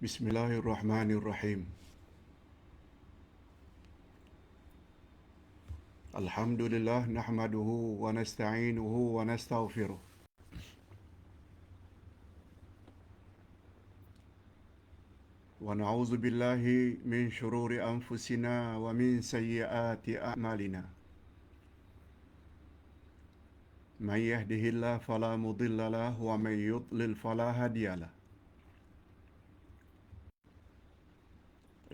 Bismillahirrahmanirrahim. Alhamdulillah nahmaduhu wa nasta'inuhu wa nastaghfiruh. Wa na'udzu billahi min shururi anfusina wa min sayyiati a'malina. Man yahdihillahu fala mudilla lahu wa man yudlil fala hadiya lahu.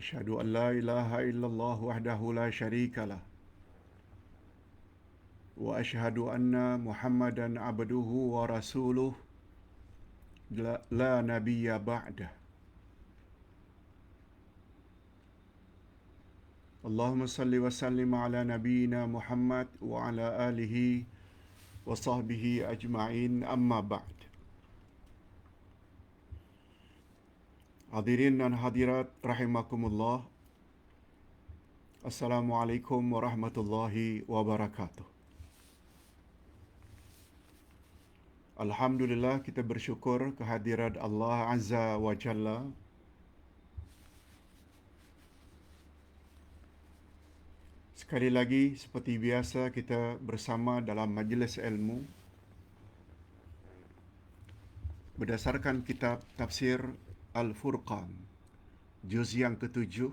Asyhadu an la ilaha illallah wahdahu la syarika lah. Wa asyhadu anna Muhammadan abduhu wa rasuluh la nabiyya ba'dah. Allahumma salli wa sallim ala nabiyyina Muhammad wa ala alihi wa sahbihi ajma'in, amma ba'd. Hadirin dan hadirat rahimakumullah. Assalamualaikum warahmatullahi wabarakatuh. Alhamdulillah, kita bersyukur kehadirat Allah Azza wa Jalla. Sekali lagi, seperti biasa, kita bersama dalam majlis ilmu berdasarkan kitab tafsir Al-Furqan, juz yang ke-7.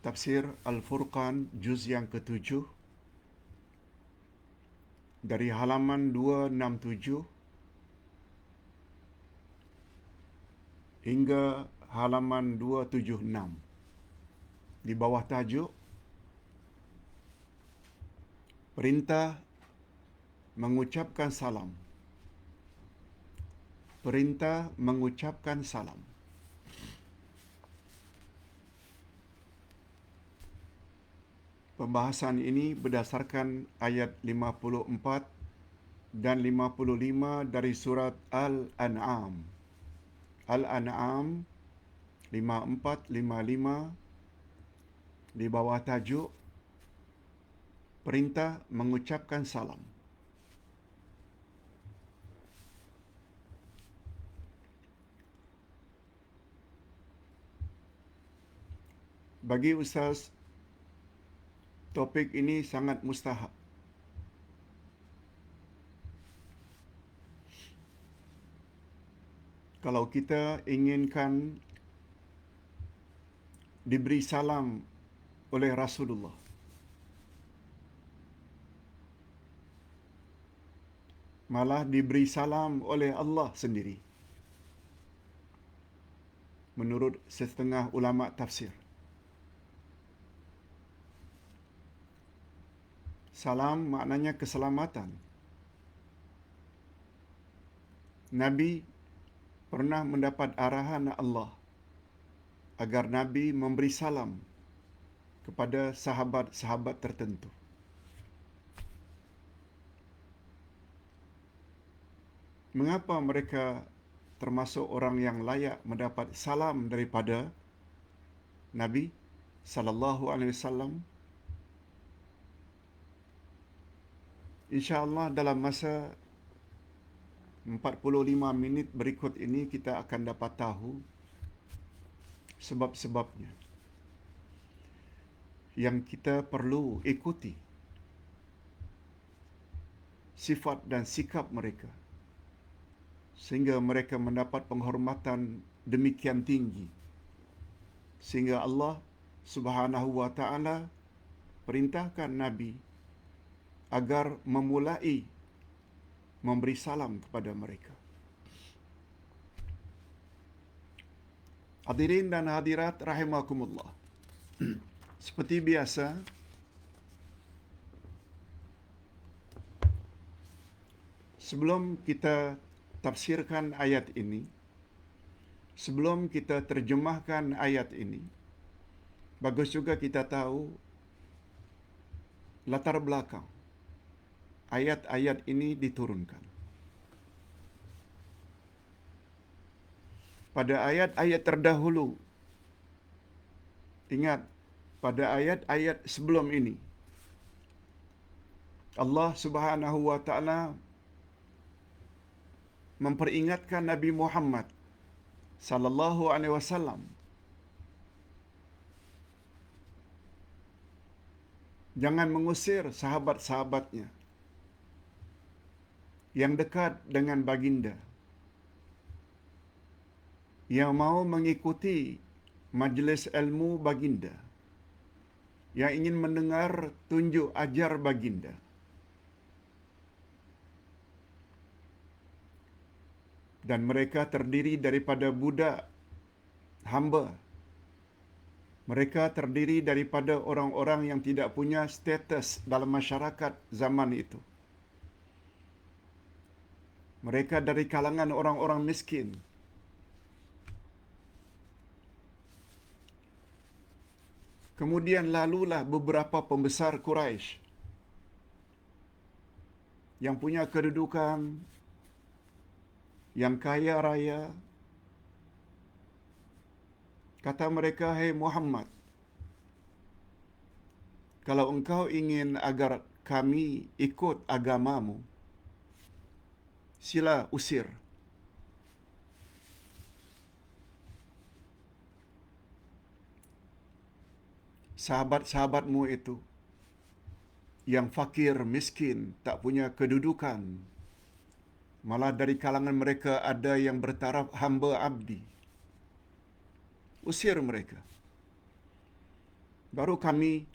Tafsir Al-Furqan, juz yang ke-7, dari halaman 267 hingga halaman 276, di bawah tajuk Perintah mengucapkan salam. Perintah mengucapkan salam. Pembahasan ini berdasarkan ayat 54 dan 55 dari surat Al-An'am. Al-An'am 54-55, di bawah tajuk Perintah mengucapkan salam. Bagi Ustaz, topik ini sangat mustahab. Kalau kita inginkan diberi salam oleh Rasulullah, malah diberi salam oleh Allah sendiri, menurut setengah ulama tafsir. Salam maknanya keselamatan. Nabi pernah mendapat arahan Allah agar Nabi memberi salam kepada sahabat-sahabat tertentu. Mengapa mereka termasuk orang yang layak mendapat salam daripada Nabi sallallahu alaihi wasallam? InsyaAllah dalam masa 45 minit berikut ini kita akan dapat tahu sebab-sebabnya yang kita perlu ikuti sifat dan sikap mereka sehingga mereka mendapat penghormatan demikian tinggi, sehingga Allah Subhanahu wa ta'ala perintahkan Nabi agar memulai memberi salam kepada mereka. Hadirin dan hadirat rahimakumullah. Seperti biasa, sebelum kita tafsirkan ayat ini, sebelum kita terjemahkan ayat ini, bagus juga kita tahu latar belakang ayat-ayat ini diturunkan. Pada ayat-ayat terdahulu, ingat, pada ayat-ayat sebelum ini, Allah Subhanahu wa ta'ala memperingatkan Nabi Muhammad sallallahu alaihi wasallam jangan mengusir sahabat-sahabatnya yang dekat dengan baginda, yang mau mengikuti majlis ilmu baginda, yang ingin mendengar tunjuk ajar baginda. Dan mereka terdiri daripada budak, hamba. Mereka terdiri daripada orang-orang yang tidak punya status dalam masyarakat zaman itu. Mereka dari kalangan orang-orang miskin. Kemudian lalulah beberapa pembesar Quraisy yang punya kedudukan, yang kaya raya. Kata mereka, "Hai Muhammad, kalau engkau ingin agar kami ikut agamamu, sila usir." Sahabat-sahabatmu itu yang fakir, miskin, tak punya kedudukan. Malah dari kalangan mereka ada yang bertaraf hamba abdi. Usir mereka. Baru kami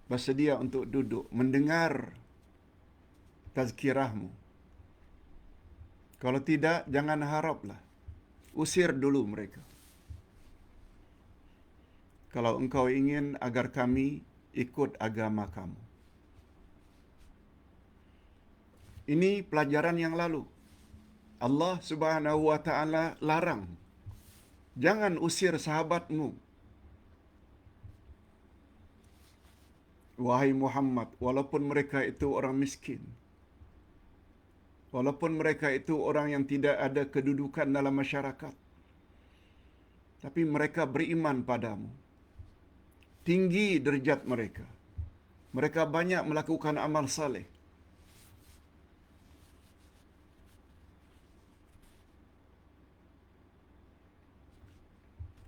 bersedia untuk duduk mendengar tazkirahmu. Kalau tidak, jangan haraplah. Usir dulu mereka. Kalau engkau ingin agar kami ikut agama kamu. Ini pelajaran yang lalu. Allah Subhanahu wa taala larang, jangan usir sahabatmu. Wahai Muhammad, walaupun mereka itu orang miskin, walaupun mereka itu orang yang tidak ada kedudukan dalam masyarakat, tapi mereka beriman padamu. Tinggi derajat mereka. Mereka banyak melakukan amal saleh.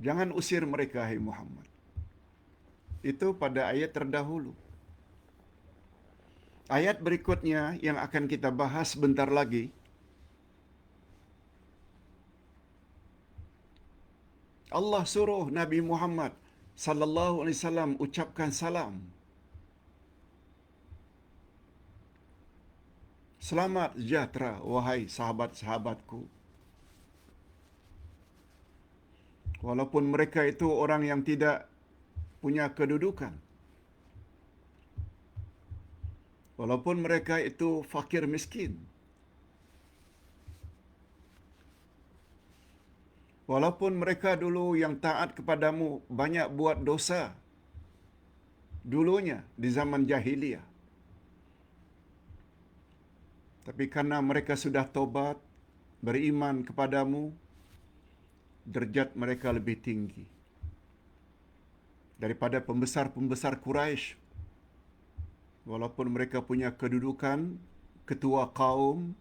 Jangan usir mereka, hai Muhammad. Itu pada ayat terdahulu. Ayat berikutnya yang akan kita bahas sebentar lagi, Allah suruh Nabi Muhammad sallallahu alaihi wasallam ucapkan salam. Selamat sejahtera wahai sahabat-sahabatku. Walaupun mereka itu orang yang tidak punya kedudukan. Walaupun mereka itu fakir miskin. Walaupun mereka dulu yang taat kepadamu banyak buat dosa. Dulunya di zaman jahiliyah. Tapi karena mereka sudah tobat, beriman kepadamu, derajat mereka lebih tinggi daripada pembesar-pembesar Quraisy. Walaupun mereka punya kedudukan ketua kaum,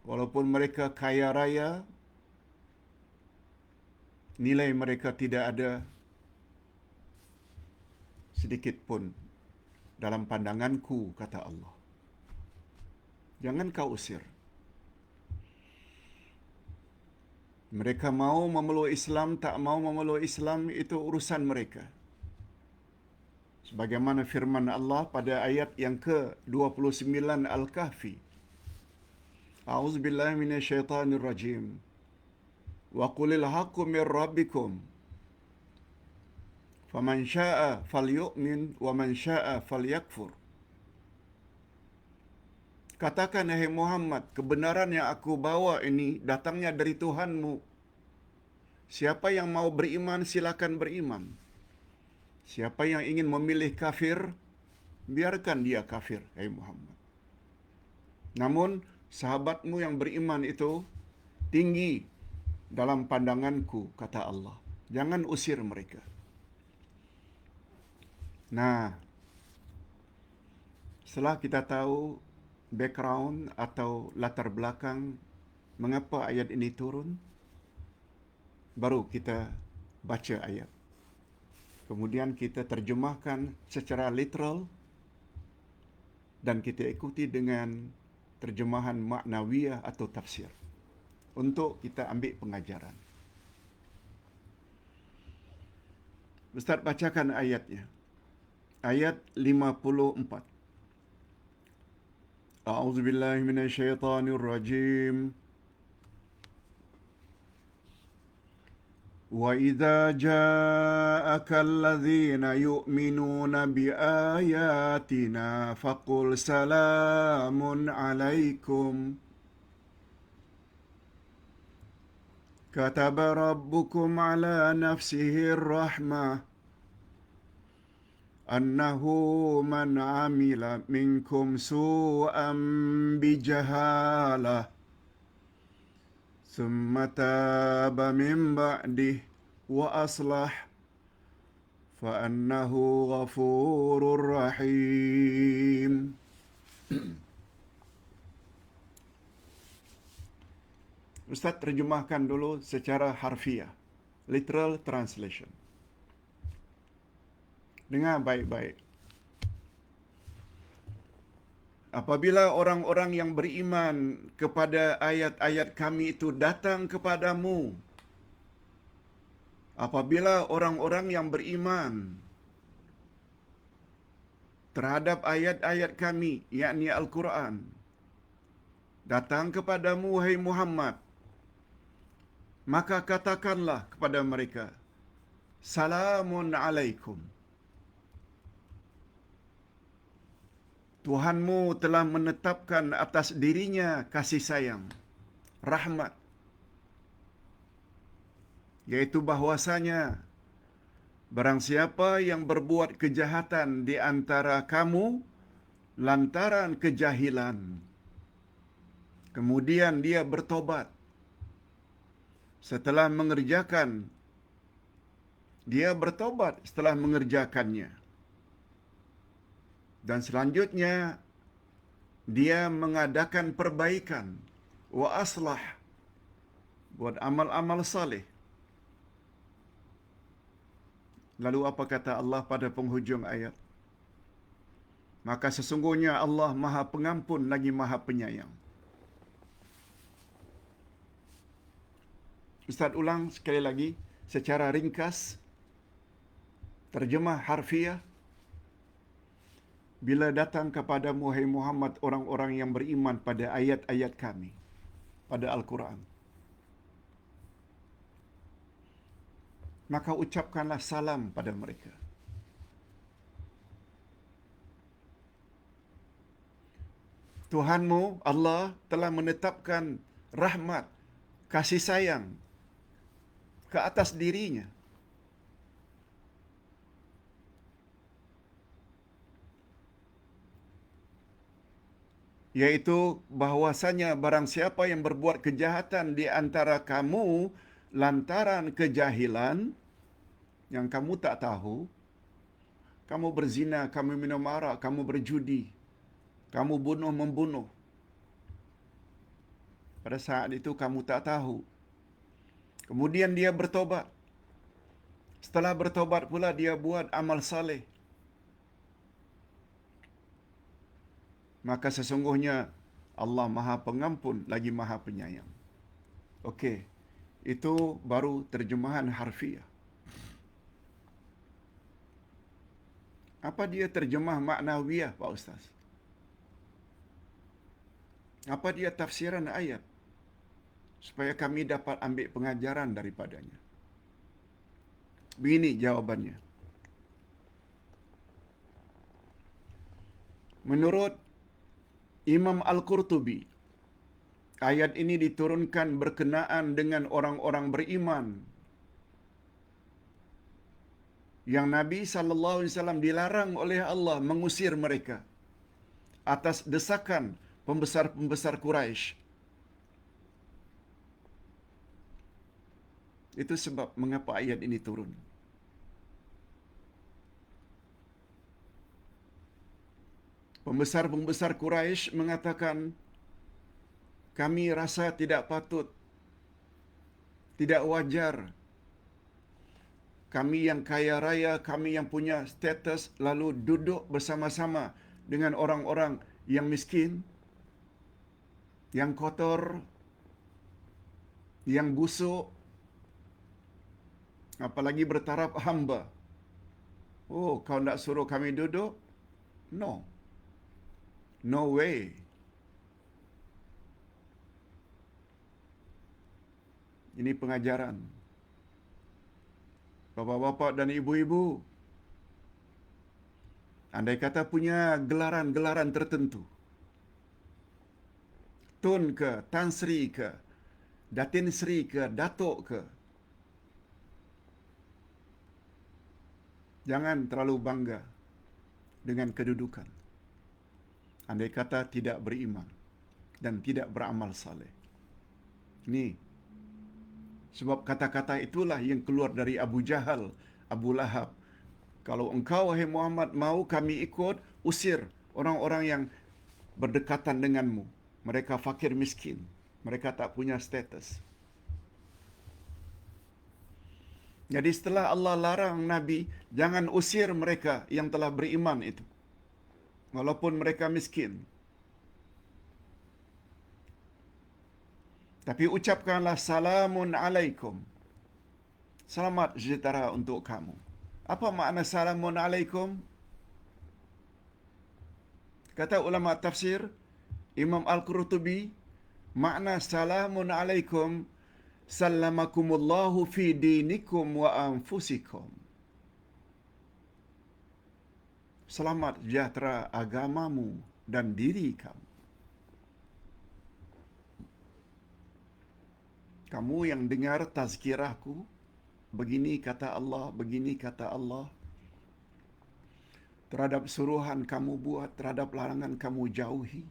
walaupun mereka kaya raya, nilai mereka tidak ada sedikit pun dalam pandanganku, kata Allah. Jangan kau usir. Mereka mau memeluk Islam, tak mau memeluk Islam, itu urusan mereka. Sebagaimana firman Allah pada ayat yang ke-29 Al-Kahfi. A'udzubillahi minasyaitonirrajim. Wa qulil haqqu mir rabbikum. Faman syaa'a falyu'min wa man syaa'a falyakfur. Katakan, hai Muhammad, kebenaran yang aku bawa ini datangnya dari Tuhanmu. Siapa yang mau beriman, silakan beriman. Siapa yang ingin memilih kafir, biarkan dia kafir, hai Muhammad. Namun, sahabatmu yang beriman itu tinggi dalam pandanganku, kata Allah. Jangan usir mereka. Nah, setelah kita tahu background atau latar belakang Mengapa ayat ini turun? Baru kita baca ayat. Kemudian kita terjemahkan secara literal dan kita ikuti dengan terjemahan maknawiyah atau tafsir untuk kita ambil pengajaran. Ustaz bacakan ayatnya. Ayat 54. A'udzubillahi minasyaitonirrajim. وَإِذَا جَاءَكَ الَّذِينَ يُؤْمِنُونَ بِآيَاتِنَا فَقُلْ سَلَامٌ عَلَيْكُمْ كَتَبَ رَبُّكُمْ عَلَى نَفْسِهِ الرَّحْمَةَ أَنَّهُ مَنْ عَمِلَ مِنْكُمْ سُوءًا بِجَهَالَةٍ ثُمَّ تَابَ مِنْ بَعْدِهِ وَأَصْلَحَ فَأَنَّهُ غَفُورٌ رَحِيمٌ. Ustaz terjemahkan dulu secara harfiah, literal translation. Dengar baik-baik. Apabila orang-orang yang beriman kepada ayat-ayat kami itu datang kepadamu, apabila orang-orang yang beriman terhadap ayat-ayat kami, yakni Al-Quran, datang kepadamu, wahai Muhammad, maka katakanlah kepada mereka, Salamun alaikum. Tuhanmu telah menetapkan atas dirinya kasih sayang, rahmat, yaitu bahwasanya barang siapa yang berbuat kejahatan di antara kamu lantaran kejahilan, kemudian dia bertobat setelah mengerjakannya, dan selanjutnya dia mengadakan perbaikan, wa aslah, buat amal-amal saleh. Lalu apa kata Allah pada penghujung ayat? Maka sesungguhnya Allah Maha Pengampun lagi Maha Penyayang. Ustaz ulang sekali lagi secara ringkas, terjemah harfiah. Bila datang kepadamu, hai Muhammad, orang-orang yang beriman pada ayat-ayat kami, pada Al-Quran, maka ucapkanlah salam pada mereka. Tuhanmu, Allah, telah menetapkan rahmat, kasih sayang ke atas dirinya. Yaitu bahwasanya barang siapa yang berbuat kejahatan di antara kamu lantaran kejahilan yang kamu tak tahu, kamu berzina, kamu minum arak, kamu berjudi, kamu membunuh. Pada saat itu kamu tak tahu. Kemudian dia bertobat. Setelah bertobat pula dia buat amal saleh. Maka sesungguhnya Allah Maha Pengampun lagi Maha Penyayang. Okey. Itu baru terjemahan harfiah. Apa dia terjemah maknawiyah, Pak Ustaz? Apa dia tafsiran ayat? Supaya kami dapat ambil pengajaran daripadanya. Begini jawabannya. Menurut Imam Al-Qurtubi, ayat ini diturunkan berkenaan dengan orang-orang beriman yang Nabi SAW dilarang oleh Allah mengusir mereka atas desakan pembesar-pembesar Quraisy. Itu sebab mengapa ayat ini turun. Pembesar-pembesar Quraisy mengatakan, kami rasa tidak patut, tidak wajar. Kami yang kaya raya, kami yang punya status, lalu duduk bersama-sama dengan orang-orang yang miskin, yang kotor, yang busuk, apalagi bertaraf hamba. Oh, kau nak suruh kami duduk? No. No way. Ini pengajaran. Bapak-bapak dan ibu-ibu, andai kata punya gelaran-gelaran tertentu, Tun ke, Tan Sri ke, Datin Sri ke, Datuk ke, jangan terlalu bangga dengan kedudukan. Andai kata tidak beriman dan tidak beramal saleh. Ini sebab kata-kata itulah yang keluar dari Abu Jahal, Abu Lahab. Kalau engkau, wahai Muhammad, mau kami ikut, usir orang-orang yang berdekatan denganmu. Mereka fakir miskin. Mereka tak punya status. Jadi setelah Allah larang Nabi, jangan usir mereka yang telah beriman itu. Walaupun mereka miskin. Tapi ucapkanlah salamun alaikum. Selamat sejahtera untuk kamu. Apa makna salamun alaikum? Kata ulama tafsir, Imam Al-Qurtubi, makna salamun alaikum, sallamakumullahu fi dinikum wa anfusikum. Selamat sejahtera agamamu dan diri kamu. Kamu yang dengar tazkirahku, begini kata Allah, begini kata Allah. Terhadap suruhan kamu buat, terhadap larangan kamu jauhi.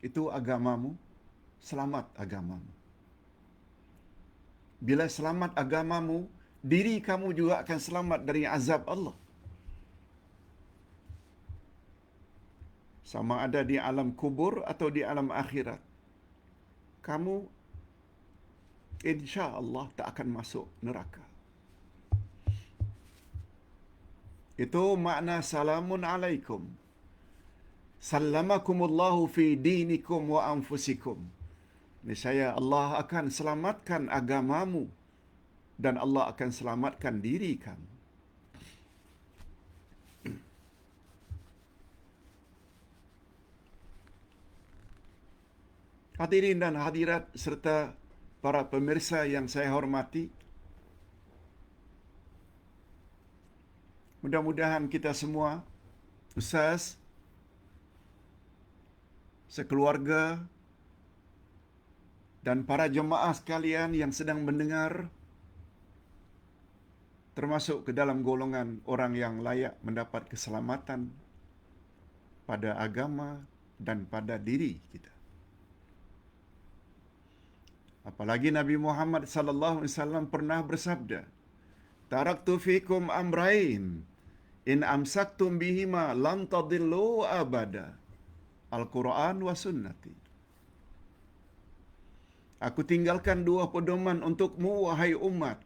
Itu agamamu, selamat agamamu. Bila selamat agamamu, diri kamu juga akan selamat dari azab Allah. Sama ada di alam kubur atau di alam akhirat. Kamu insya Allah tak akan masuk neraka. Itu makna salamun alaikum. Sallamakumullahu fi dinikum wa anfusikum. Niscaya Allah akan selamatkan agamamu dan Allah akan selamatkan diri kamu. Hadirin dan hadirat serta para pemirsa yang saya hormati, mudah-mudahan kita semua, ustaz, sekeluarga, dan para jemaah sekalian yang sedang mendengar, termasuk ke dalam golongan orang yang layak mendapat keselamatan pada agama dan pada diri kita. Apalagi Nabi Muhammad sallallahu alaihi wasallam pernah bersabda, "Taraktu fikum amrain, in amsaktum bihima lam tadillu abada." Al-Quran wa sunnati. Aku tinggalkan dua pedoman untukmu, wahai umat.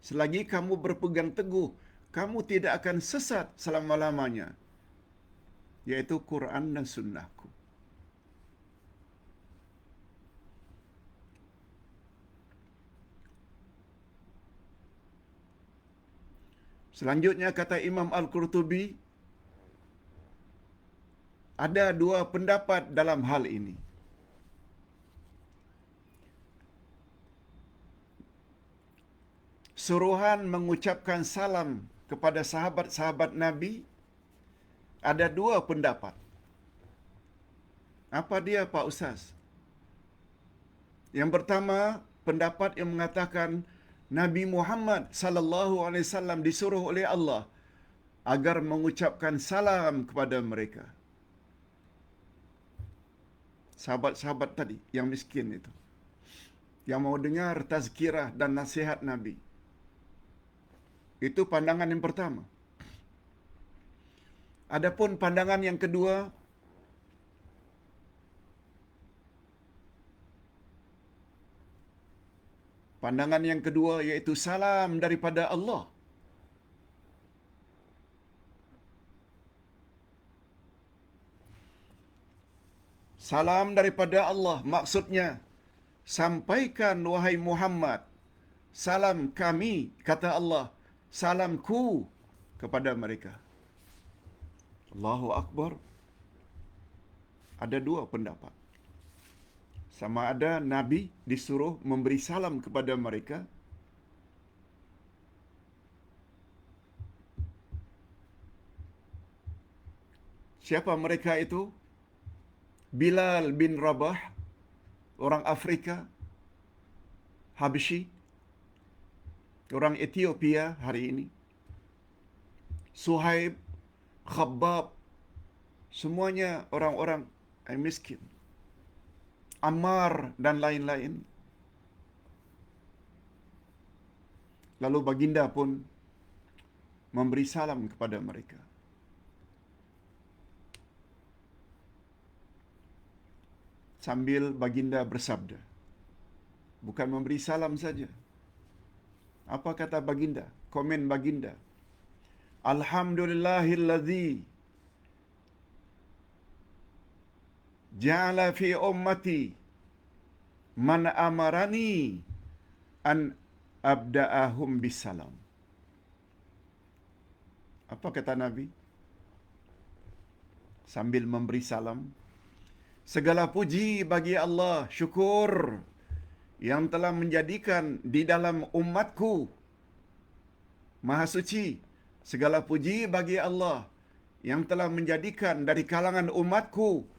Selagi kamu berpegang teguh, kamu tidak akan sesat selama-lamanya. Yaitu Quran dan sunnahku. Selanjutnya kata Imam Al-Qurtubi, ada dua pendapat dalam hal ini. Suruhan mengucapkan salam kepada sahabat-sahabat Nabi, ada dua pendapat. Apa dia, Pak Ustaz? Yang pertama, pendapat yang mengatakan Nabi Muhammad sallallahu alaihi wasallam disuruh oleh Allah agar mengucapkan salam kepada mereka. Sahabat-sahabat tadi yang miskin itu, yang mau dengar tazkirah dan nasihat Nabi. Itu pandangan yang pertama. Adapun pandangan yang kedua, Pandangan yang kedua yaitu salam daripada Allah. Salam daripada Allah maksudnya, sampaikan wahai Muhammad, salam kami, kata Allah, salamku kepada mereka. Allahu Akbar. Ada dua pendapat. Sama ada Nabi disuruh memberi salam kepada mereka, siapa mereka itu? Bilal bin Rabah, orang Afrika, Habsyi, orang Ethiopia hari ini. Suhaib, Khabbab, semuanya orang-orang miskin. Ammar dan lain-lain. Lalu baginda pun memberi salam kepada mereka. Sambil baginda bersabda, bukan memberi salam saja. Apa kata baginda? Komen baginda, Alhamdulillahillazi ja'ala fi ummati man amarani an abda'ahum bisalam. Apa kata Nabi? Sambil memberi salam, segala puji bagi Allah, syukur yang telah menjadikan di dalam umatku maha suci. Segala puji bagi Allah yang telah menjadikan dari kalangan umatku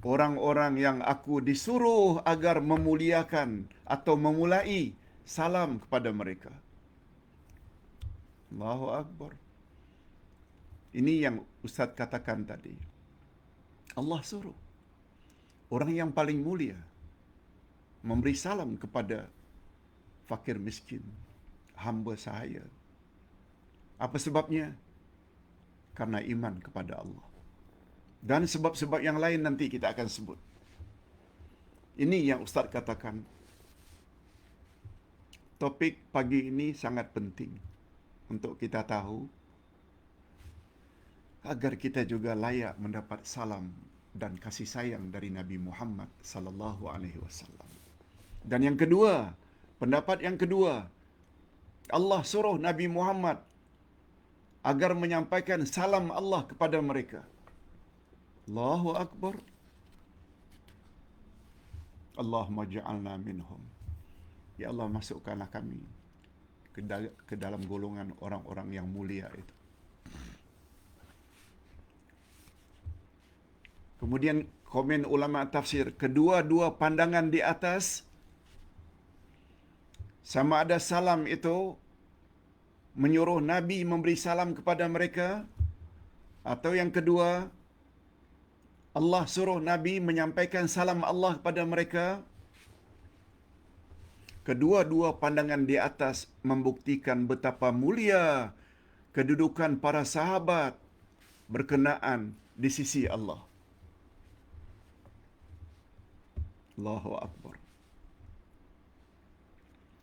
orang-orang yang aku disuruh agar memuliakan atau memulai salam kepada mereka. Allahu Akbar. Ini yang Ustaz katakan tadi. Allah suruh orang yang paling mulia memberi salam kepada fakir miskin, hamba sahaya. Apa sebabnya? Karena iman kepada Allah. Dan sebab-sebab yang lain nanti kita akan sebut. Ini yang Ustaz katakan. Topik pagi ini sangat penting untuk kita tahu agar kita juga layak mendapat salam dan kasih sayang dari Nabi Muhammad sallallahu alaihi wasallam. Dan yang kedua, pendapat yang kedua, Allah suruh Nabi Muhammad agar menyampaikan salam Allah kepada mereka. Allahu Akbar. Allahumma ja'alna minhum. Ya Allah, masukkanlah kami ke dalam golongan orang-orang yang mulia itu. Kemudian komen ulama tafsir, kedua-dua pandangan di atas, sama ada salam itu menyuruh Nabi memberi salam kepada mereka, atau yang kedua, Allah suruh Nabi menyampaikan salam Allah kepada mereka. Kedua-dua pandangan di atas membuktikan betapa mulia kedudukan para sahabat berkenaan di sisi Allah. Allahu Akbar.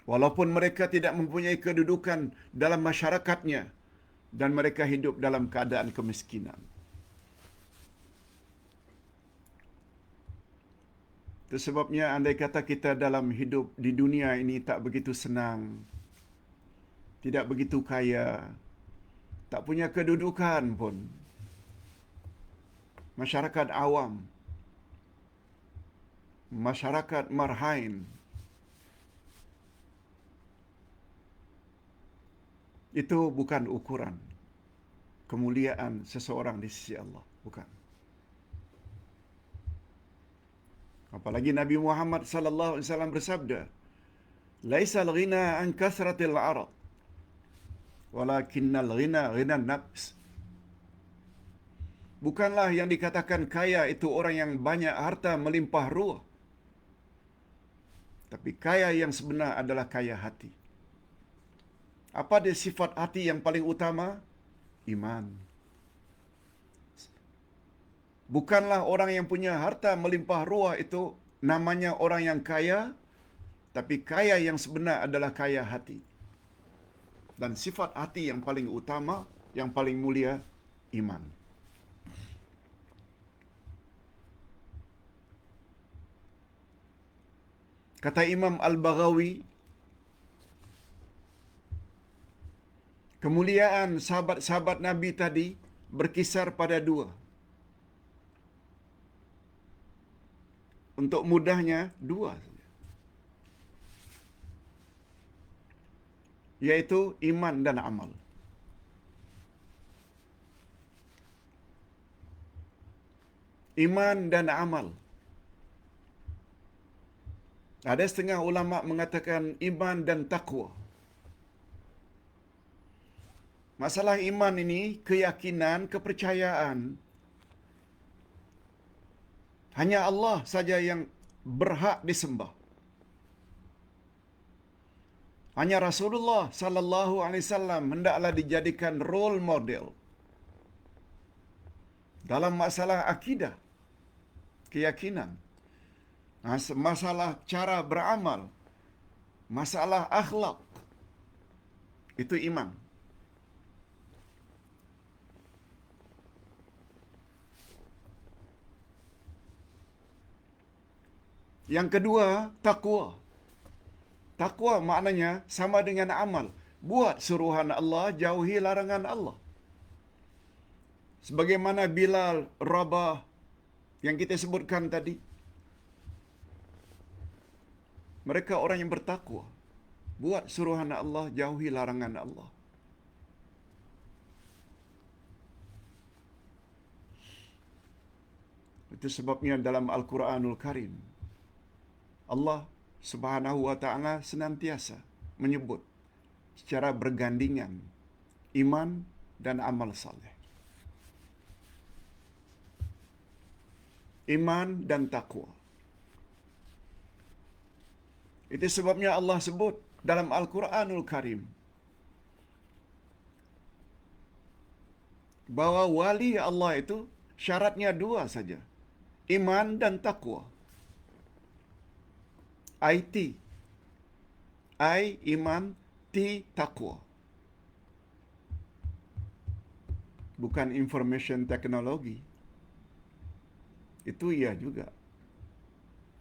Walaupun mereka tidak mempunyai kedudukan dalam masyarakatnya dan mereka hidup dalam keadaan kemiskinan. Itu sebabnya andai kata kita dalam hidup di dunia ini tak begitu senang, tidak begitu kaya, tak punya kedudukan pun, masyarakat awam, masyarakat marhain, itu bukan ukuran kemuliaan seseorang di sisi Allah, bukan. Apalagi Nabi Muhammad sallallahu alaihi wasallam bersabda, "Laisal ghina an kasratil 'arad, walakinnal ghina ghinan nafs." Bukanlah yang dikatakan kaya itu orang yang banyak harta melimpah ruah. Tapi kaya yang sebenar adalah kaya hati. Apa dia sifat hati yang paling utama? Iman. Bukanlah orang yang punya harta melimpah ruah itu namanya orang yang kaya, Tapi kaya yang sebenar adalah kaya hati. Dan sifat hati yang paling utama, yang paling mulia, iman. Kata Imam Al-Baghawi, kemuliaan sahabat-sahabat Nabi tadi berkisar pada dua. Untuk mudahnya, dua saja. Yaitu iman dan amal. Iman dan amal. Ada setengah ulama mengatakan iman dan takwa. Masalah iman ini keyakinan, kepercayaan. Hanya Allah saja yang berhak disembah. Hanya Rasulullah sallallahu alaihi wasallam hendaklah dijadikan role model dalam masalah akidah, keyakinan, masalah cara beramal, masalah akhlak. Itu iman. Yang kedua, takwa. Takwa maknanya sama dengan amal. Buat suruhan Allah, jauhi larangan Allah. Sebagaimana Bilal, Rabah yang kita sebutkan tadi. Mereka orang yang bertakwa. Buat suruhan Allah, jauhi larangan Allah. Itu sebabnya dalam Al-Quranul Karim, Allah Subhanahu wa ta'ala senantiasa menyebut secara bergandingan iman dan amal saleh. Iman dan takwa. Itu sebabnya Allah sebut dalam Al-Quranul Karim bahwa wali Allah itu syaratnya dua saja. Iman dan takwa. IT. I, iman, T, takwa. Bukan information technology. Itu iya juga.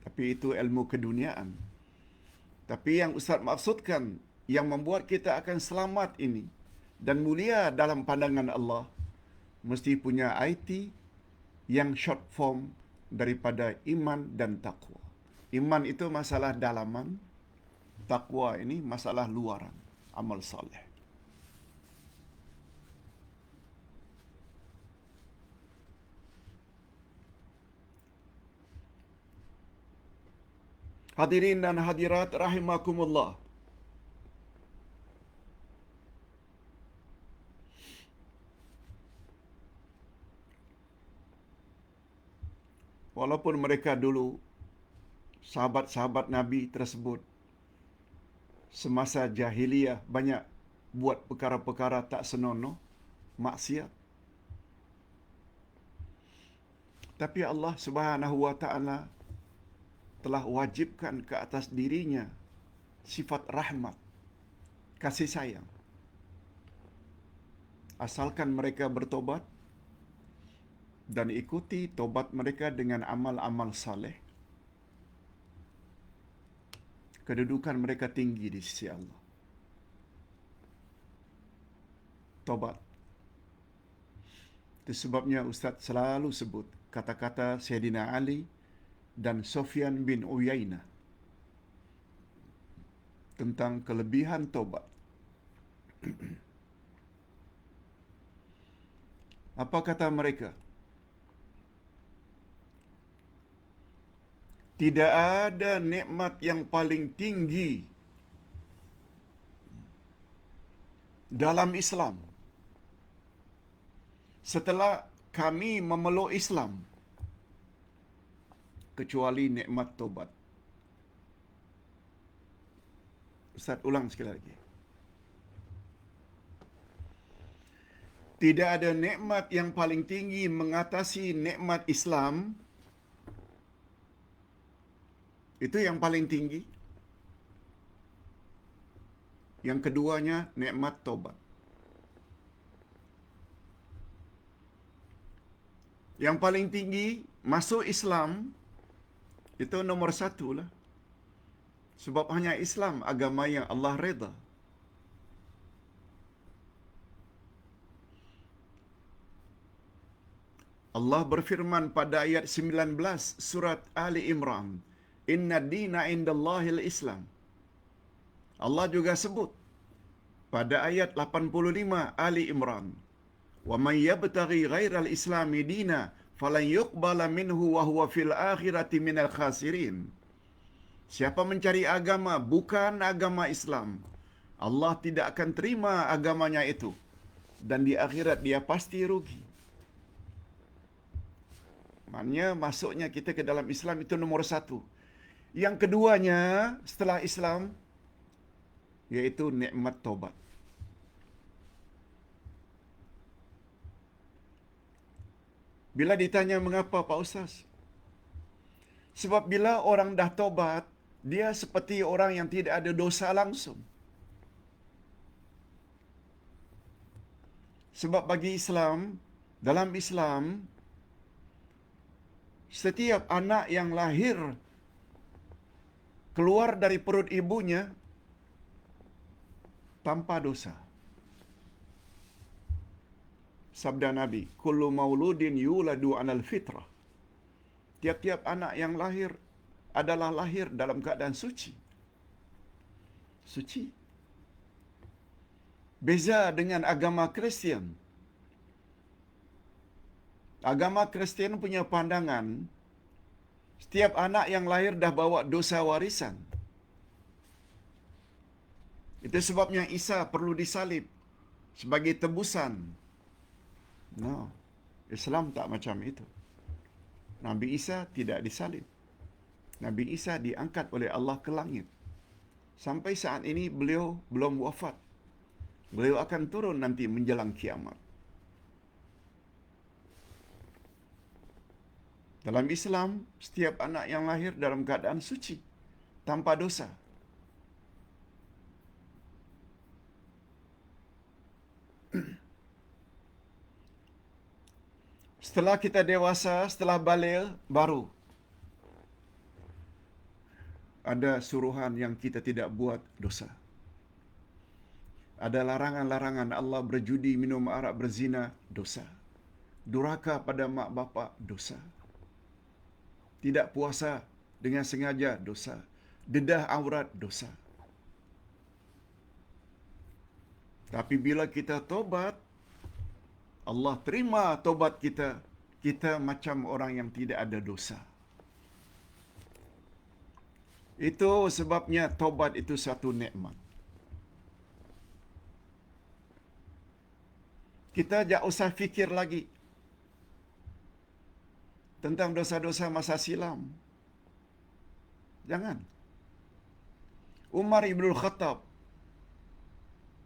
Tapi itu ilmu keduniaan. Tapi yang Ustaz maksudkan, yang membuat kita akan selamat ini dan mulia dalam pandangan Allah, mesti punya IT yang short form daripada iman dan takwa. Iman itu masalah dalaman, takwa ini masalah luaran, amal saleh. Hadirin dan hadirat rahimakumullah. Walaupun mereka dulu sahabat-sahabat Nabi tersebut semasa jahiliyah banyak buat perkara-perkara tak senonoh, maksiat. Tapi Allah Subhanahu wa ta'ala telah wajibkan ke atas dirinya sifat rahmat, kasih sayang. Asalkan mereka bertobat dan ikuti tobat mereka dengan amal-amal saleh, kedudukan mereka tinggi di sisi Allah. Tobat. Itu sebabnya Ustaz selalu sebut kata-kata Sayyidina Ali dan Sufyan bin Uyainah tentang kelebihan tobat. Apa kata mereka? Tidak ada nikmat yang paling tinggi dalam Islam setelah kami memeluk Islam kecuali nikmat tobat. Ustaz ulang sekali lagi. Tidak ada nikmat yang paling tinggi mengatasi nikmat Islam. Itu yang paling tinggi Yang keduanya, nikmat tobat. Yang paling tinggi, masuk Islam, itu nomor satu lah. Sebab hanya Islam agama yang Allah reda. Allah berfirman pada ayat 19 surat Ali Imran, "Inna dina indallahil Islam." Allah juga sebut pada ayat 85 Ali Imran, "Wa may yabtaghi ghairal islami dina falan yuqbala minhu wa huwa fil akhirati minal khasirin." Siapa mencari agama bukan agama Islam, Allah tidak akan terima agamanya itu, dan di akhirat dia pasti rugi. Maknanya masuknya kita ke dalam Islam itu nomor satu. Yang keduanya setelah Islam, yaitu nikmat taubat. Bila ditanya mengapa Pak Ustaz? Sebab bila orang dah taubat, dia seperti orang yang tidak ada dosa langsung. Sebab bagi Islam, dalam Islam, setiap anak yang lahir keluar dari perut ibunya tanpa dosa. Sabda Nabi, "Kullu mauludin yuladu 'alal fitrah." Tiap-tiap anak yang lahir adalah lahir dalam keadaan suci. Suci. Beza dengan agama Kristian. Agama Kristian punya pandangan, setiap anak yang lahir dah bawa dosa warisan. Itu sebabnya Isa perlu disalib sebagai tebusan. No, Islam tak macam itu. Nabi Isa tidak disalib. Nabi Isa diangkat oleh Allah ke langit. Sampai saat ini beliau belum wafat. Beliau akan turun nanti menjelang kiamat. Dalam Islam, setiap anak yang lahir dalam keadaan suci, tanpa dosa. Setelah kita dewasa, setelah balik, baru ada suruhan yang kita tidak buat dosa. Ada larangan-larangan Allah berjudi, minum arak, berzina, dosa. Durhaka pada mak bapak, dosa. Tidak puasa dengan sengaja, dosa. Dedah aurat, dosa. Tapi bila kita tobat, Allah terima tobat kita. Kita macam orang yang tidak ada dosa. Itu sebabnya tobat itu satu nikmat. Kita tak usah fikir lagi tentang dosa-dosa masa silam. Jangan. Umar Ibn Khattab,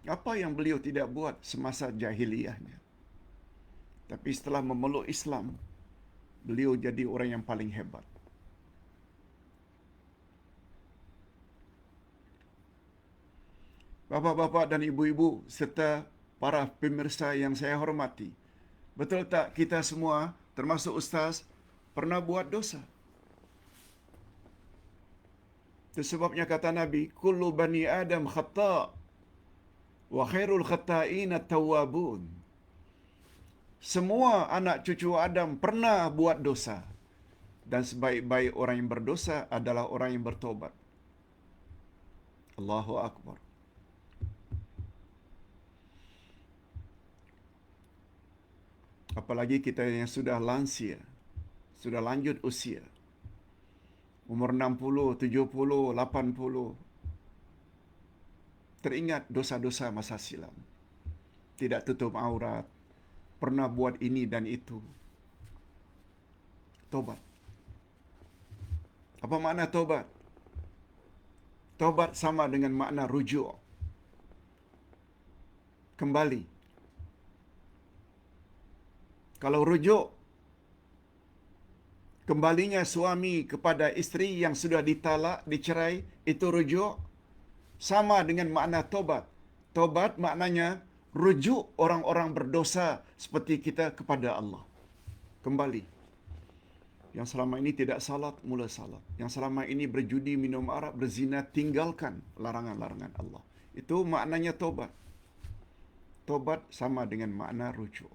apa yang beliau tidak buat semasa jahiliyahnya? Tapi setelah memeluk Islam, beliau jadi orang yang paling hebat. Bapa-bapa dan ibu-ibu serta para pemirsa yang saya hormati, betul tak kita semua, termasuk ustaz, pernah buat dosa? Itu sebabnya kata Nabi, "Kullu bani Adam khata' wa khairul khata'in at-tawwabun." Semua anak cucu Adam pernah buat dosa, dan sebaik-baik orang yang berdosa adalah orang yang bertobat. Allahu Akbar. Apalagi kita yang sudah lansia, sudah lanjut usia, umur 60, 70, 80, teringat dosa-dosa masa silam. Tidak tutup aurat, pernah buat ini dan itu. Tobat. Apa makna tobat? Tobat sama dengan makna rujuk. Kembali. Kalau rujuk, kembalinya suami kepada isteri yang sudah ditalak, dicerai, itu rujuk. sama dengan makna tobat. Tobat maknanya rujuk orang-orang berdosa seperti kita kepada Allah. Kembali. Yang selama ini tidak salat, mula salat. Yang selama ini berjudi, minum arak, berzina, tinggalkan larangan-larangan Allah. Itu maknanya tobat. Tobat sama dengan makna rujuk.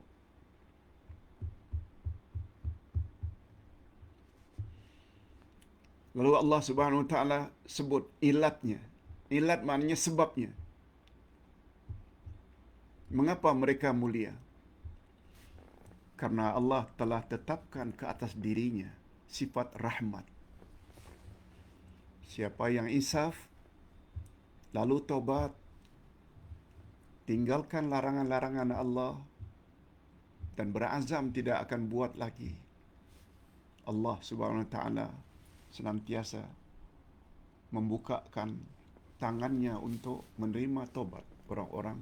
Lalu Allah Subhanahu Wa Taala sebut ilatnya. Ilat maknanya sebabnya. Mengapa mereka mulia? Karena Allah telah tetapkan ke atas dirinya sifat rahmat. Siapa yang insaf, lalu tobat, tinggalkan larangan-larangan Allah, dan berazam tidak akan buat lagi, Allah Subhanahu Wa Taala senantiasa membukakan tangannya untuk menerima tobat orang-orang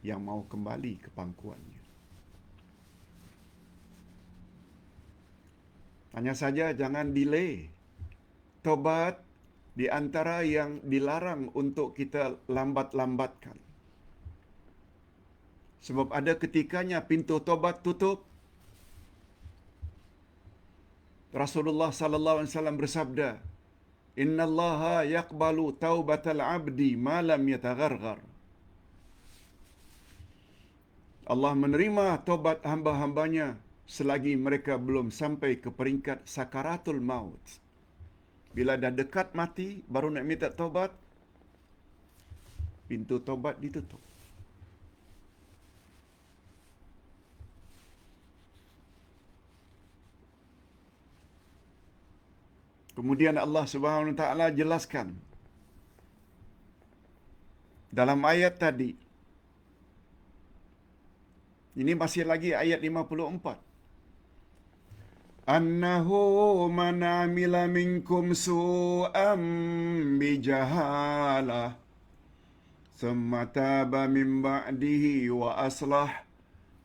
yang mau kembali ke pangkuannya. Hanya saja jangan delay. Tobat di antara yang dilarang untuk kita lambat-lambatkan. Sebab ada ketikanya pintu tobat tutup. Rasulullah sallallahu alaihi wasallam bersabda, "Innallaha yaqbalu taubatal 'abdi ma lam yatagharghar." Allah menerima tobat hamba-hambanya selagi mereka belum sampai ke peringkat sakaratul maut. Bila dah dekat mati, baru nak minta tobat, pintu tobat ditutup. Kemudian Allah Subhanahu Wa Taala jelaskan dalam ayat tadi. Ini masih lagi ayat 54. Annahu man amila minkum su'am bijahalah thumma taba min ba'dihi wa aslah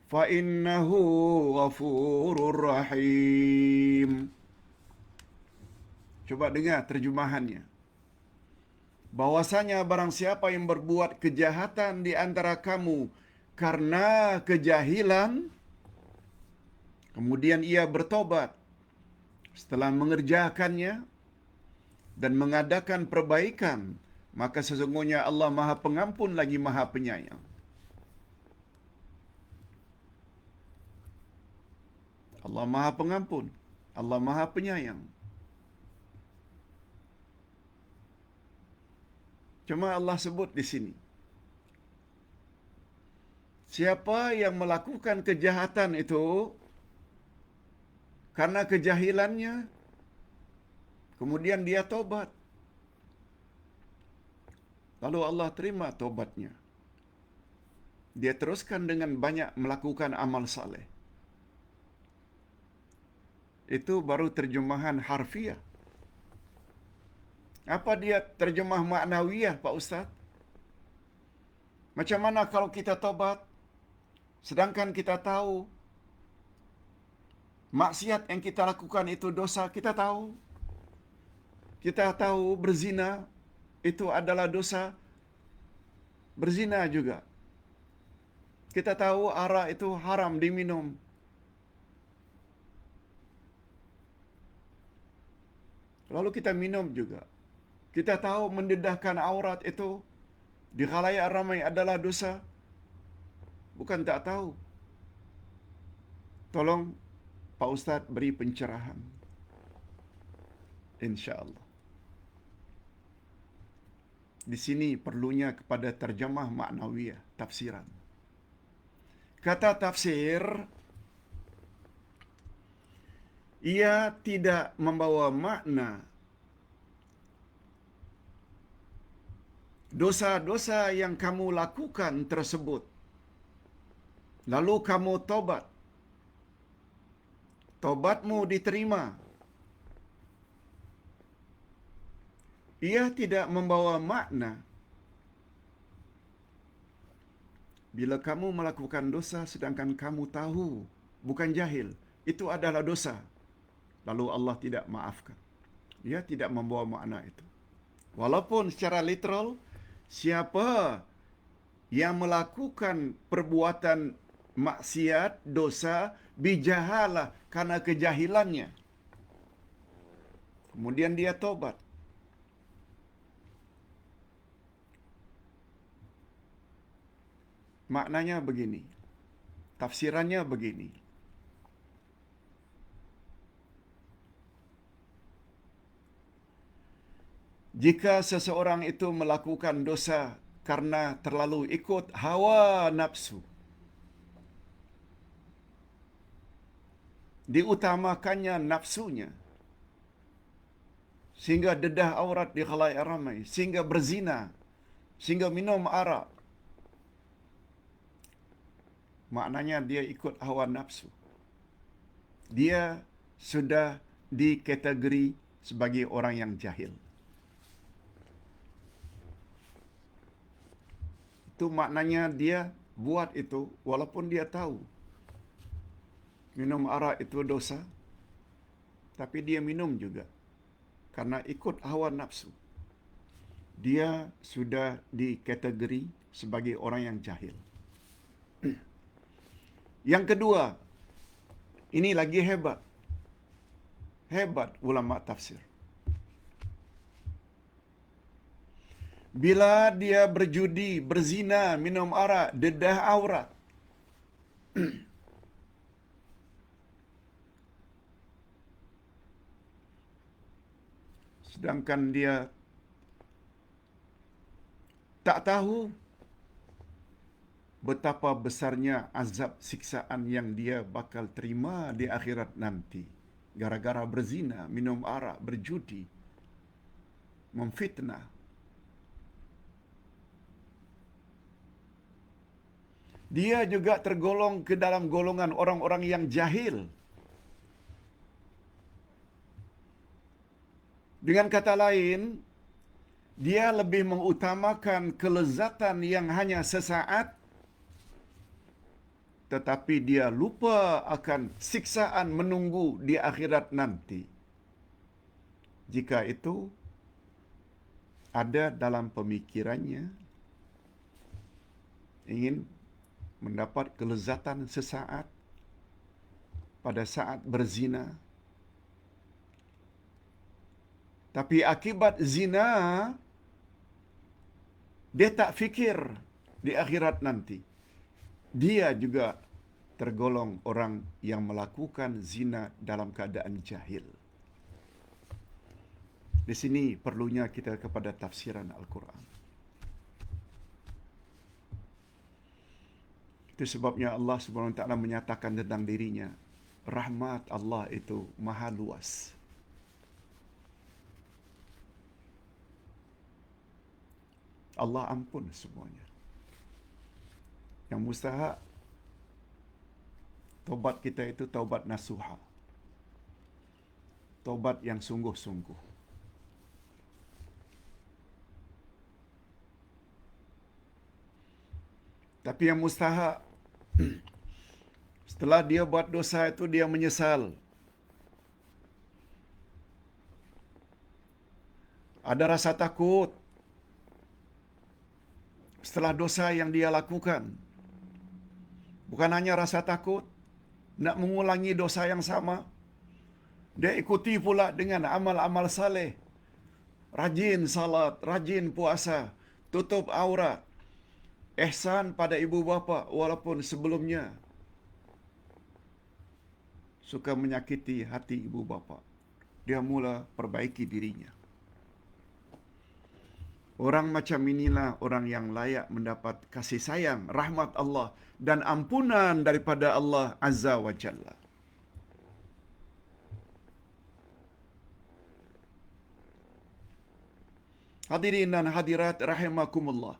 fa innahu ghafurur rahim. Coba dengar terjemahannya. Bahwasanya barang siapa yang berbuat kejahatan di antara kamu karena kejahilan, kemudian ia bertobat setelah mengerjakannya dan mengadakan perbaikan, maka sesungguhnya Allah Maha Pengampun lagi Maha Penyayang. Allah Maha Pengampun, Allah Maha Penyayang. Cuma Allah sebut di sini, siapa yang melakukan kejahatan itu karena kejahilannya, kemudian dia tobat, lalu Allah terima tobatnya, dia teruskan dengan banyak melakukan amal saleh. Itu baru terjemahan harfiah. Apa dia terjemah maknawiyah, Pak Ustaz? Macam mana kalau kita tobat, sedangkan kita tahu maksiat yang kita lakukan itu dosa, kita tahu. Kita tahu berzina itu adalah dosa. Berzina juga. Kita tahu arak itu haram diminum. Lalu kita minum juga. Kita tahu mendedahkan aurat itu di khalayak ramai adalah dosa. Bukan tak tahu. Tolong Pak Ustaz beri pencerahan. InsyaAllah. Di sini perlunya kepada terjemah maknawiyah, tafsiran. Kata tafsir, ia tidak membawa makna dosa-dosa yang kamu lakukan tersebut, lalu kamu tobat, tobatmu diterima. Ia tidak membawa makna bila kamu melakukan dosa sedangkan kamu tahu, bukan jahil, itu adalah dosa, lalu Allah tidak maafkan. Ia tidak membawa makna itu. Walaupun secara literal, siapa yang melakukan perbuatan maksiat, dosa, bijahalah karena kejahilannya. Kemudian dia tobat. Maknanya begini. Tafsirannya begini. Jika seseorang itu melakukan dosa karena terlalu ikut hawa nafsu, diutamakannya nafsunya, sehingga dedah aurat di khalayak ramai, sehingga berzina, sehingga minum arak, maknanya dia ikut hawa nafsu. Dia sudah dikategori sebagai orang yang jahil. Itu maknanya dia buat itu walaupun dia tahu minum arak itu dosa, tapi dia minum juga karena ikut hawa nafsu. Dia sudah dikategori sebagai orang yang jahil. Yang kedua, ini lagi hebat. Hebat ulama tafsir. Bila dia berjudi, berzina, minum arak, dedah aurat, sedangkan dia tak tahu betapa besarnya azab siksaan yang dia bakal terima di akhirat nanti, gara-gara berzina, minum arak, berjudi, memfitnah. Dia juga tergolong ke dalam golongan orang-orang yang jahil. Dengan kata lain, dia lebih mengutamakan kelezatan yang hanya sesaat, tetapi dia lupa akan siksaan menunggu di akhirat nanti. Jika itu ada dalam pemikirannya, ingin mendapat kelezatan sesaat pada saat berzina, tapi akibat zina, dia tak fikir di akhirat nanti. Dia juga tergolong orang yang melakukan zina dalam keadaan jahil. Di sini perlunya kita kepada tafsiran Al-Quran. Itu sebabnya Allah Subhanahu Wa Taala menyatakan tentang dirinya, rahmat Allah itu maha luas. Allah ampun semuanya. Yang mustahak taubat kita itu taubat nasuha. Taubat yang sungguh-sungguh. Tapi yang mustahak, setelah dia buat dosa itu dia menyesal. Ada rasa takut setelah dosa yang dia lakukan. Bukan hanya rasa takut nak mengulangi dosa yang sama, dia ikuti pula dengan amal-amal saleh. Rajin salat, rajin puasa, tutup aurat, ihsan pada ibu bapa walaupun sebelumnya suka menyakiti hati ibu bapa. Dia mula perbaiki dirinya. Orang macam inilah orang yang layak mendapat kasih sayang, rahmat Allah dan ampunan daripada Allah Azza wa Jalla. Hadirin dan hadirat rahimakumullah.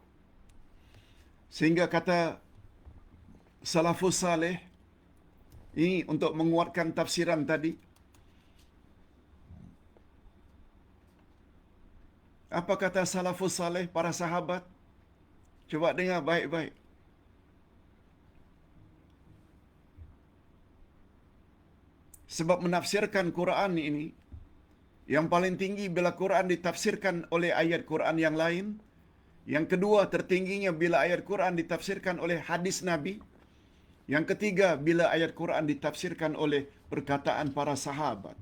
Sehingga kata salafus saleh, ini untuk menguatkan tafsiran tadi. Apa kata salafus saleh, para sahabat? Coba dengar baik-baik. Sebab menafsirkan Quran ini, yang paling tinggi bila Quran ditafsirkan oleh ayat Quran yang lain, Yang kedua, tertingginya bila ayat Quran ditafsirkan oleh hadis Nabi. Yang ketiga, bila ayat Quran ditafsirkan oleh perkataan para sahabat.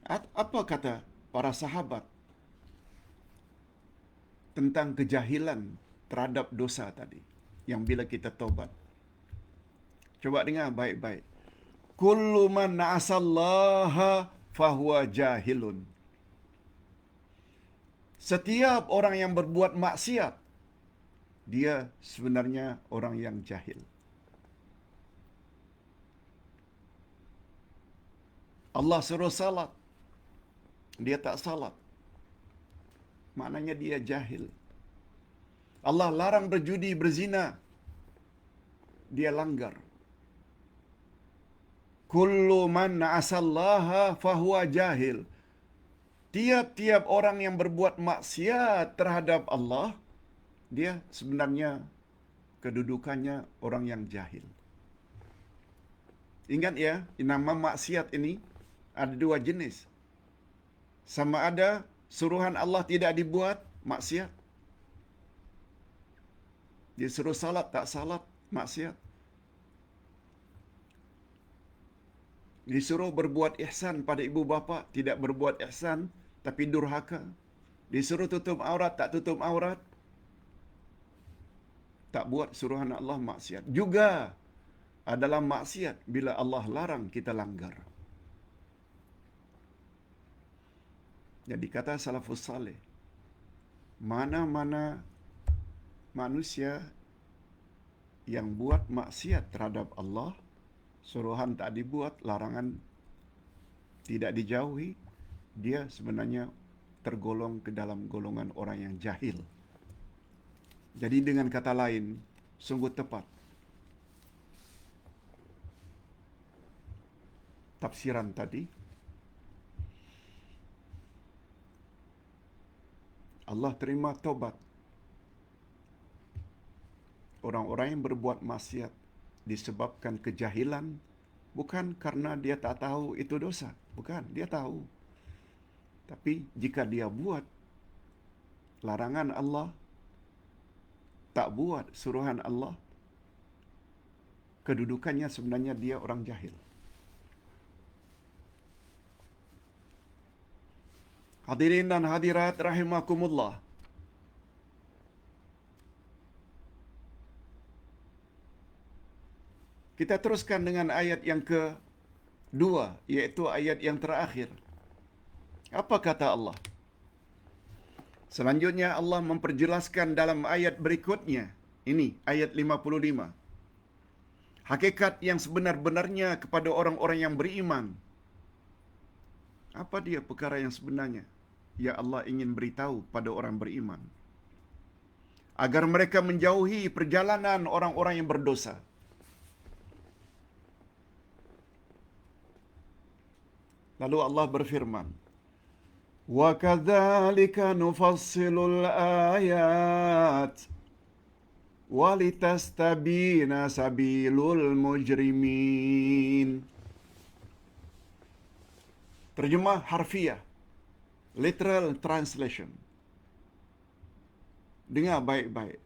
Apa kata para sahabat tentang kejahilan terhadap dosa tadi yang bila kita taubat? Coba dengar baik-baik. Kullu man na'asallaha fahuwa jahilun. Setiap orang yang berbuat maksiat, dia sebenarnya orang yang jahil. Allah suruh salat, dia tak salat. Maknanya dia jahil. Allah larang berjudi, berzina, dia langgar. Kullu man na'asallaha fahuwa jahil. Tiap-tiap orang yang berbuat maksiat terhadap Allah, dia sebenarnya kedudukannya orang yang jahil. Ingat ya, nama maksiat ini ada dua jenis. Sama ada suruhan Allah tidak dibuat, maksiat. Disuruh salat, tak salat, maksiat. Disuruh berbuat ihsan pada ibu bapa, tidak berbuat ihsan, tapi durhaka. Disuruh tutup aurat, tak tutup aurat. Tak buat suruhan Allah, maksiat. Juga adalah maksiat bila Allah larang kita langgar. Jadi kata salafus saleh, mana-mana manusia yang buat maksiat terhadap Allah, suruhan tak dibuat, larangan tidak dijauhi, dia sebenarnya tergolong ke dalam golongan orang yang jahil. Jadi dengan kata lain, sungguh tepat tafsiran tadi. Allah terima taubat orang-orang yang berbuat maksiat disebabkan kejahilan, bukan karena dia tak tahu itu dosa. Bukan, dia tahu. Tapi jika dia buat larangan Allah, tak buat suruhan Allah, kedudukannya sebenarnya dia orang jahil. Hadirin dan hadirat rahimakumullah. Kita teruskan dengan ayat yang kedua, yaitu ayat yang terakhir. Apa kata Allah? Selanjutnya Allah memperjelaskan dalam ayat berikutnya. Ini ayat 55. Hakikat yang sebenar-benarnya kepada orang-orang yang beriman. Apa dia perkara yang sebenarnya yang Allah ingin beritahu pada orang beriman? Agar mereka menjauhi perjalanan orang-orang yang berdosa. Lalu Allah berfirman, "Wa kadzalika nufassilul ayat wa litastabina sabilul mujrimin." Terjemah harfiah, literal translation. Dengar baik-baik.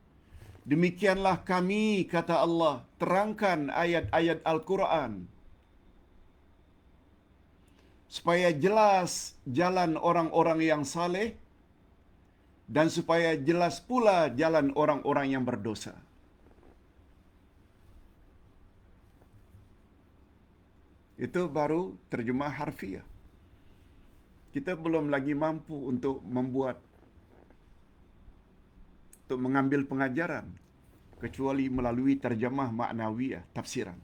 Demikianlah kami, kata Allah, terangkan ayat-ayat Al-Quran supaya jelas jalan orang-orang yang saleh dan supaya jelas pula jalan orang-orang yang berdosa. Itu baru terjemah harfiah. Kita belum lagi mampu untuk mengambil pengajaran kecuali melalui terjemah maknawiyah, tafsiran.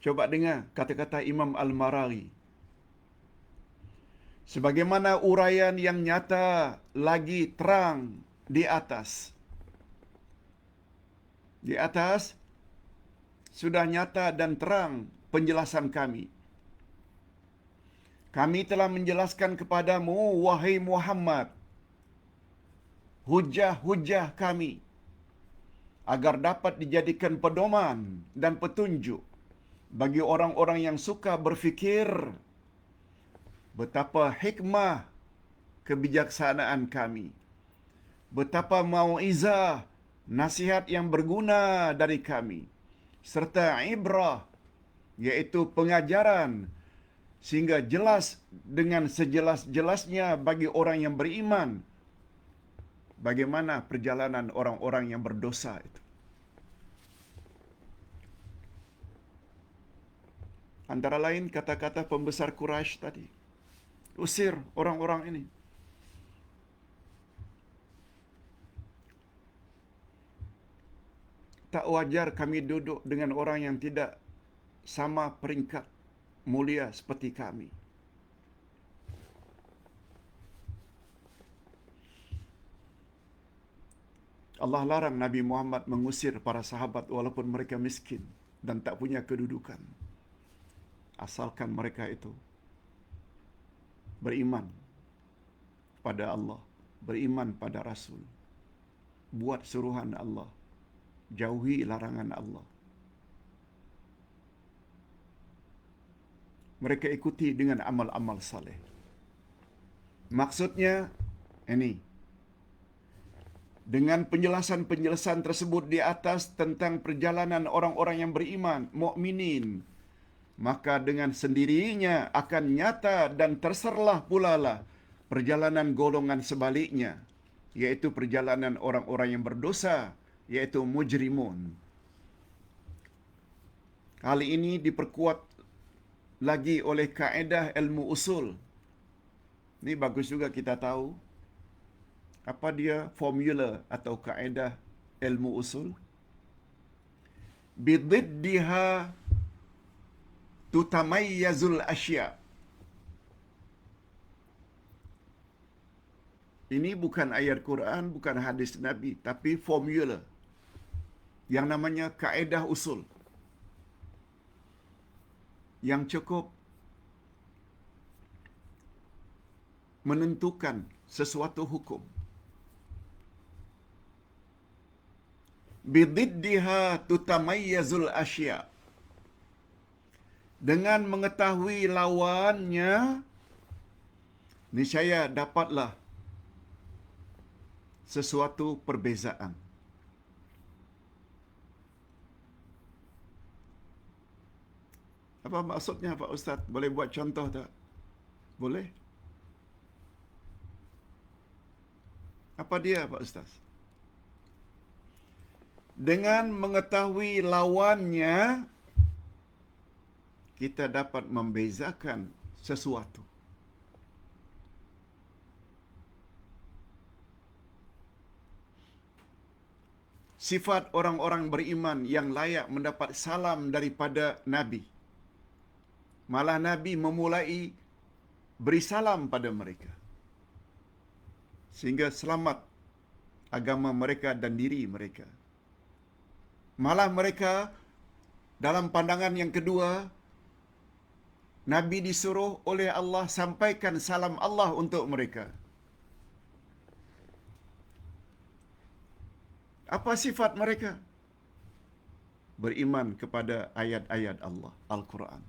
Coba dengar kata-kata Imam Al-Maraghi. Sebagaimana uraian yang nyata lagi terang di atas. Di atas sudah nyata dan terang penjelasan kami. Kami telah menjelaskan kepadamu, wahai Muhammad, hujah-hujah kami, agar dapat dijadikan pedoman dan petunjuk bagi orang-orang yang suka berfikir betapa hikmah kebijaksanaan kami. Betapa mauizah, nasihat yang berguna dari kami. Serta ibrah, yaitu pengajaran, sehingga jelas dengan sejelas-jelasnya bagi orang yang beriman bagaimana perjalanan orang-orang yang berdosa itu. Antara lain kata-kata pembesar Quraisy tadi. Usir orang-orang ini. Tak wajar kami duduk dengan orang yang tidak sama peringkat mulia seperti kami. Allah larang Nabi Muhammad mengusir para sahabat walaupun mereka miskin dan tak punya kedudukan. Asalkan mereka itu beriman pada Allah, beriman pada Rasul, buat suruhan Allah, jauhi larangan Allah. Mereka ikuti dengan amal-amal saleh. Maksudnya ini, dengan penjelasan-penjelasan tersebut di atas tentang perjalanan orang-orang yang beriman, mukminin, maka dengan sendirinya akan nyata dan terserlah pula lah perjalanan golongan sebaliknya, yaitu perjalanan orang-orang yang berdosa, yaitu mujrimun. Hal ini diperkuat lagi oleh kaedah ilmu usul. Ini bagus juga kita tahu apa dia formula atau kaedah ilmu usul. Bididdiha tutamayyazul asya. Ini bukan ayat Quran, bukan hadis Nabi, tapi formula yang namanya kaedah usul, yang cukup menentukan sesuatu hukum. Bididdiha tutamayyazul asya. Dengan mengetahui lawannya, niscaya dapatlah sesuatu perbezaan. Apa maksudnya Pak Ustaz? Boleh buat contoh tak? Boleh? Apa dia Pak Ustaz? Dengan mengetahui lawannya, kita dapat membezakan sesuatu. Sifat orang-orang beriman yang layak mendapat salam daripada Nabi. Malah Nabi memulai beri salam pada mereka, sehingga selamat agama mereka dan diri mereka. Malah mereka dalam pandangan yang kedua, Nabi disuruh oleh Allah sampaikan salam Allah untuk mereka. Apa sifat mereka? Beriman kepada ayat-ayat Allah, Al-Quran.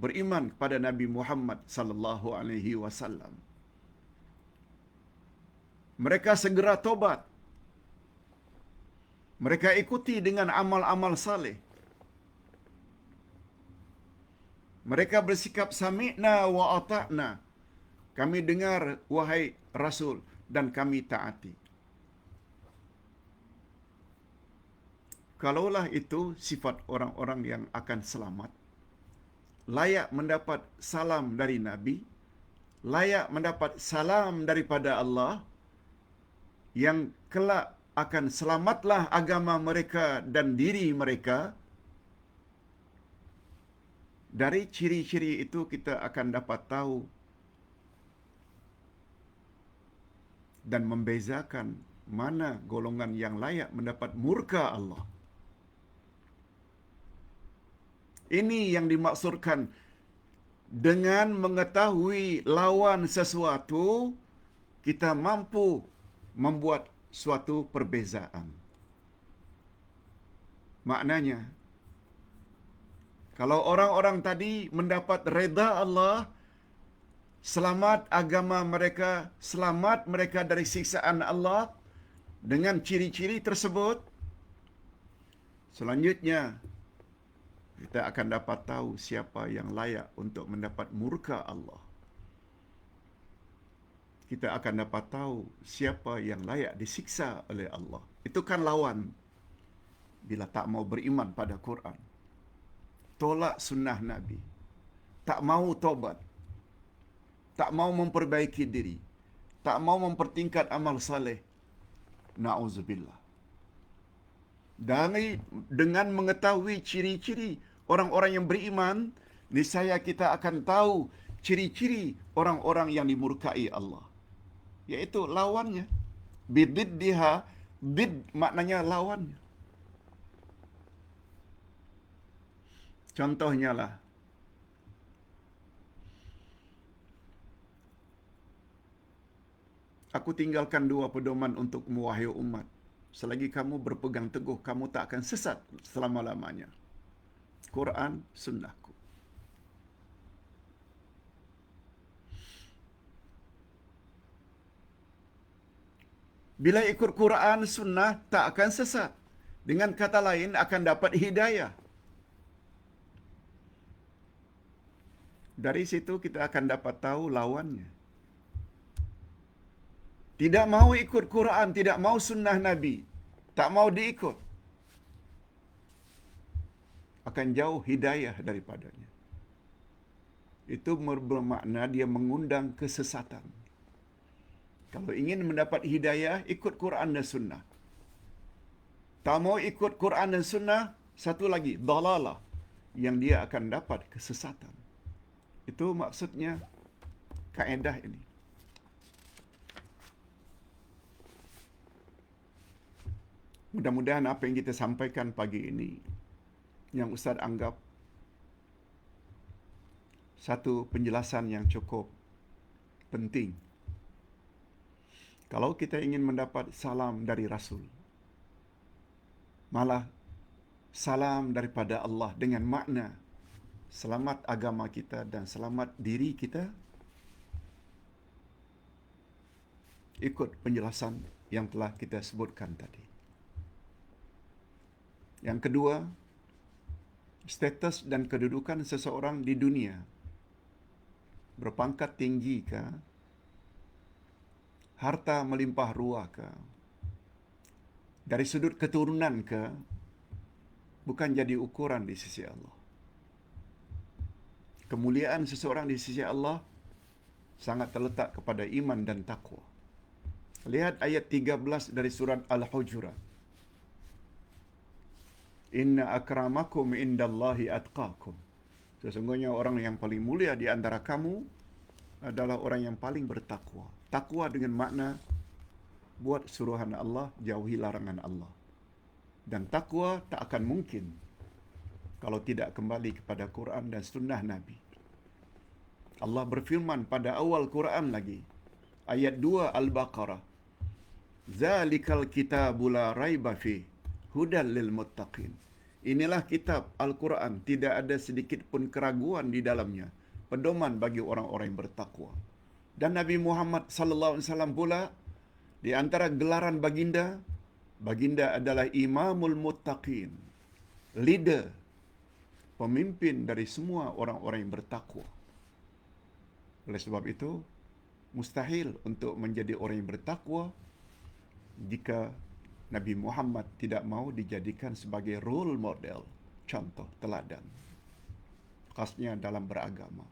Beriman kepada Nabi Muhammad sallallahu alaihi wasallam. Mereka segera tobat. Mereka ikuti dengan amal-amal saleh. Mereka bersikap sami'na wa ata'na. Kami dengar wahai Rasul dan kami taati. Kalaulah itu sifat orang-orang yang akan selamat, layak mendapat salam dari Nabi, layak mendapat salam daripada Allah, yang kelak akan selamatlah agama mereka dan diri mereka. Dari ciri-ciri itu kita akan dapat tahu dan membezakan mana golongan yang layak mendapat murka Allah. Ini yang dimaksudkan dengan mengetahui lawan sesuatu, kita mampu membuat suatu perbezaan. Maknanya, kalau orang-orang tadi mendapat reda Allah, selamat agama mereka, selamat mereka dari siksaan Allah dengan ciri-ciri tersebut, selanjutnya kita akan dapat tahu siapa yang layak untuk mendapat murka Allah. Kita akan dapat tahu siapa yang layak disiksa oleh Allah. Itu kan lawan bila tak mau beriman pada Quran. Tolak sunnah Nabi. Tak mau tobat. Tak mau memperbaiki diri. Tak mau mempertingkat amal saleh. Na'udzubillah. Dengan mengetahui ciri-ciri orang-orang yang beriman, niscaya kita akan tahu ciri-ciri orang-orang yang dimurkai Allah. Yaitu lawannya. Bididdiha, bid maknanya lawannya. Contohnya lah, aku tinggalkan 2 pedoman untukmu wahai umat. Selagi kamu berpegang teguh, kamu tak akan sesat selama-lamanya. Quran, sunnahku. Bila ikut Quran, sunnah, tak akan sesat. Dengan kata lain, akan dapat hidayah. Dari situ kita akan dapat tahu lawannya. Tidak mau ikut Quran, tidak mau sunnah Nabi, tak mau diikut, akan jauh hidayah daripadanya. Itu bermakna dia mengundang kesesatan. Kalau ingin mendapat hidayah, ikut Quran dan sunnah. Tak mau ikut Quran dan sunnah, satu lagi, dalalah, yang dia akan dapat kesesatan. Itu maksudnya kaedah ini. Mudah-mudahan apa yang kita sampaikan pagi ini, yang Ustaz anggap satu penjelasan yang cukup penting. Kalau kita ingin mendapat salam dari Rasul, malah salam daripada Allah dengan makna selamat agama kita dan selamat diri kita, ikut penjelasan yang telah kita sebutkan tadi. Yang kedua, status dan kedudukan seseorang di dunia, berpangkat tinggi ke, harta melimpah ruah ke, dari sudut keturunan ke, bukan jadi ukuran di sisi Allah. Kemuliaan seseorang di sisi Allah sangat terletak kepada iman dan takwa. Lihat ayat 13 dari surat Al-Hujurat. Inna akramakum indallahi atqakum. Sesungguhnya orang yang paling mulia di antara kamu adalah orang yang paling bertakwa. Takwa dengan makna buat suruhan Allah, jauhi larangan Allah. Dan takwa tak akan mungkin kalau tidak kembali kepada Quran dan sunnah Nabi. Allah berfirman pada awal Quran lagi, ayat 2 Al-Baqarah, Zalikal kitabu la raiba fih, hudal lil muttaqin. Inilah kitab Al-Quran, tidak ada sedikit pun keraguan di dalamnya, pedoman bagi orang-orang yang bertakwa. Dan Nabi Muhammad sallallahu alaihi wasallam pula, di antara gelaran baginda, baginda adalah imamul muttaqin, leader, pemimpin dari semua orang-orang yang bertakwa. Oleh sebab itu, mustahil untuk menjadi orang yang bertakwa jika Nabi Muhammad tidak mau dijadikan sebagai role model, contoh teladan, khasnya dalam beragama.